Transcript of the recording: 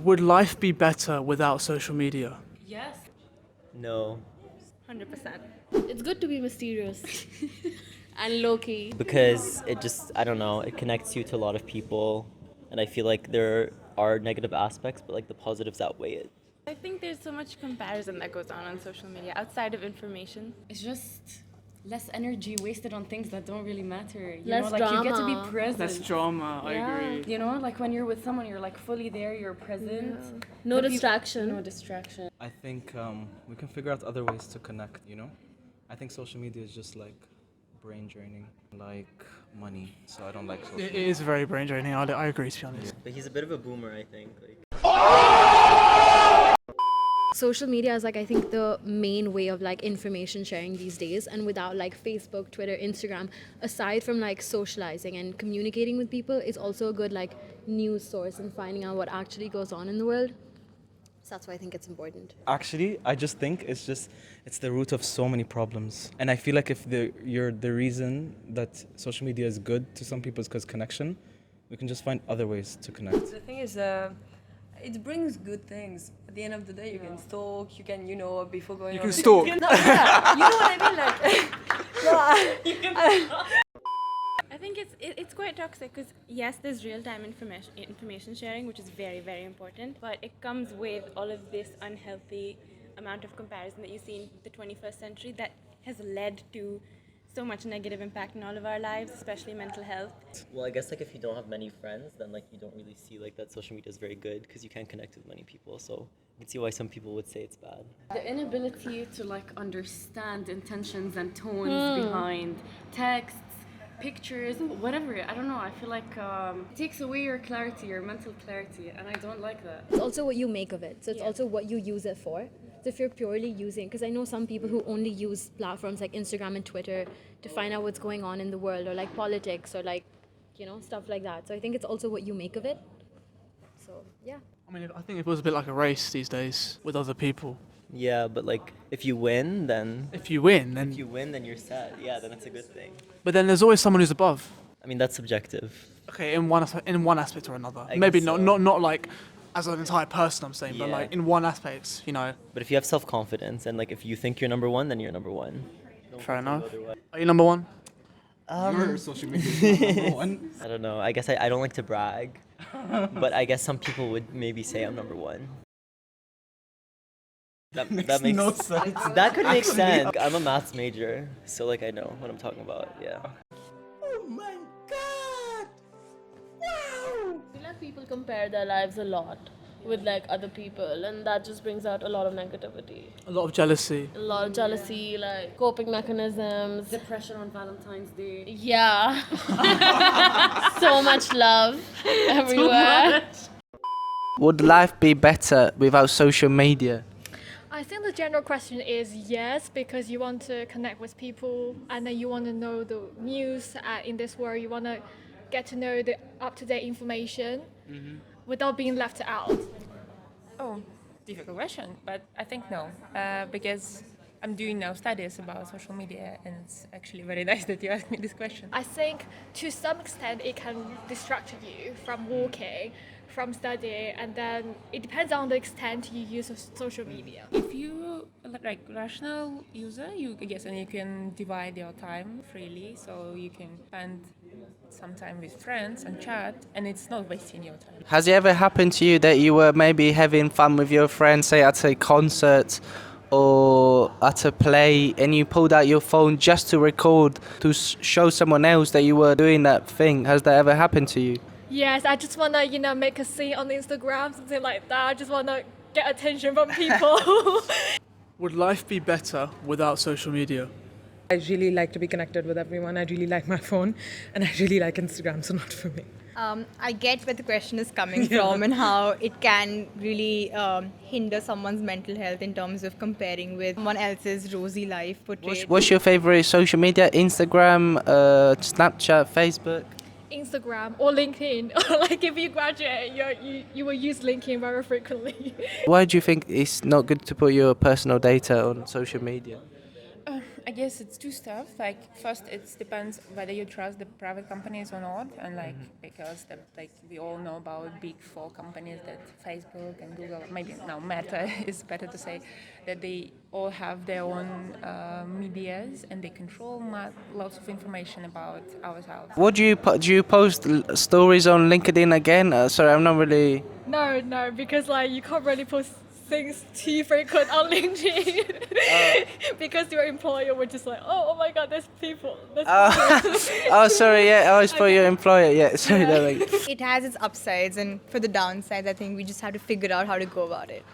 Would life be better without social media? Yes. No, 100%. It's good to be mysterious and low-key. because it just, I don't know, it connects you to a lot of people, and I feel like there are negative aspects, but like the positives outweigh it. I think there's so much comparison that goes on social media outside of information. It's just less energy wasted on things that don't really matter. You Less know, like you get to be drama. present. That's drama, I Yeah. agree. You know, like when you're with someone, you're like fully there, you're present. No But distraction. No distraction. I think we can figure out other ways to connect, you know? I think social media is just like brain draining, like money. So I don't like social It media. is very brain draining. I agree, to be honest. But he's a bit of a boomer, I think. Like, Social media is like, I think, the main way of like information sharing these days, and without like Facebook, Twitter, Instagram, aside from like socializing and communicating with people, it's also a good like news source and finding out what actually goes on in the world. So that's why I think it's important. Actually, I just think it's the root of so many problems. And I feel like if you're the reason that social media is good to some people is because connection, we can just find other ways to connect. The thing is, it brings good things. At the end of the day, you can stalk, you can, before going You on can stalk. No, yeah, you know what I mean? Like, I think it's quite toxic because yes, there's real-time information sharing, which is very, very important, but it comes with all of this unhealthy amount of comparison that you see in the 21st century that has led to so much negative impact in all of our lives, especially mental health. well, I guess like if you don't have many friends, then like you don't really see like that social media is very good because you can't connect with many people. So you can see why some people would say it's bad. The inability to like understand intentions and tones behind texts, pictures, whatever. I don't know. I feel like it takes away your clarity, your mental clarity, and I don't like that. It's also what you make of it. So it's also what you use it for. So if you're purely using, because I know some people who only use platforms like Instagram and Twitter to find out what's going on in the world, or like politics, or like, stuff like that. So I think it's also what you make of it. So yeah. I mean, I think it was a bit like a race these days with other people. Yeah, but like if you win, then If you win, then. you're sad. Yeah, then it's a good thing. But then there's always someone who's above. I mean, that's subjective. Okay, in one aspect or another. I Maybe guess not, so. not like as an entire person. I'm saying, but Yeah. like in one aspect, But if you have self-confidence and like if you think you're number one, then you're number one. Fair enough. Are you number one? Your social media is not number one. I don't know. I guess I don't like to brag, but I guess some people would maybe say I'm number one. That makes no sense. That could make sense. I'm a maths major, so like I know what I'm talking about. Yeah. I feel like people compare their lives a lot with like other people, and that just brings out a lot of negativity. A lot of jealousy. A lot of jealousy, like coping mechanisms. Depression on Valentine's Day. Yeah. So much love everywhere. Would life be better without social media? I think the general question is yes, because you want to connect with people and then you want to know the news in this world. You want to get to know the up-to-date information without being left out. oh, difficult question, but I think no, because I'm doing now studies about social media, and it's actually very nice that you asked me this question. I think to some extent it can distract you from walking, from studying, and then it depends on the extent you use of social media. If you like rational user, you can divide your time freely, so you can spend some time with friends and chat, and it's not wasting your time. Has it ever happened to you that you were maybe having fun with your friends, say at a concert or at a play, and you pulled out your phone just to record, to show someone else that you were doing that thing? Has that ever happened to you? Yes, I just want to, make a scene on Instagram, something like that. I just want to get attention from people. Would life be better without social media? I really like to be connected with everyone. I really like my phone, and I really like Instagram, so not for me. I get where the question is coming from and how it can really hinder someone's mental health in terms of comparing with someone else's rosy life portrayed. What's your favorite social media? Instagram, Snapchat, Facebook? Instagram or LinkedIn. Like if you graduate, you will use LinkedIn very frequently. Why do you think it's not good to put your personal data on social media? I guess it's two stuff. Like first, it depends whether you trust the private companies or not, and like because we all know about big four companies that Facebook and Google, maybe now Meta is better to say, that they all have their own medias and they control lots of information about ourselves. What do you post stories on LinkedIn again? Sorry, I'm not really. No, because like you can't really post things too frequent on LinkedIn because your employer would just like, oh my god, there's people. Oh, sorry, yeah, oh, it's for your employer, yeah, sorry. Yeah. That It has its upsides, and for the downsides, I think we just have to figure out how to go about it.